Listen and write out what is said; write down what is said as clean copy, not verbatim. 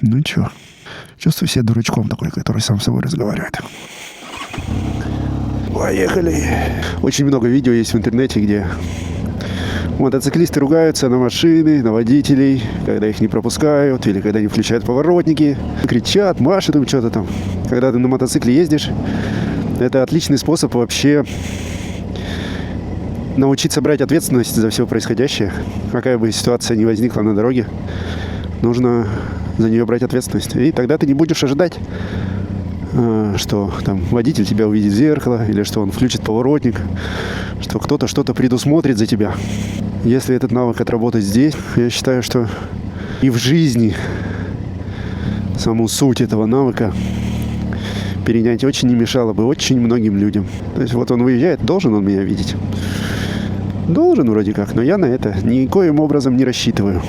Ну чё, чувствую себя дурачком такой, который сам с собой разговаривает. Поехали. Очень много видео есть в интернете, где мотоциклисты ругаются на машины, на водителей, когда их не пропускают или когда не включают поворотники. Кричат, машут им что-то там. Когда ты на мотоцикле ездишь, это отличный способ вообще научиться брать ответственность за все происходящее. Какая бы ситуация ни возникла на дороге, нужно за нее брать ответственность. И тогда ты не будешь ожидать, что там водитель тебя увидит в зеркало, или что он включит поворотник, что кто-то что-то предусмотрит за тебя. Если этот навык отработать здесь, я считаю, что и в жизни саму суть этого навыка перенять очень не мешало бы очень многим людям. То есть вот он выезжает, должен он меня видеть? Должен вроде как, но я на это никоим образом не рассчитываю.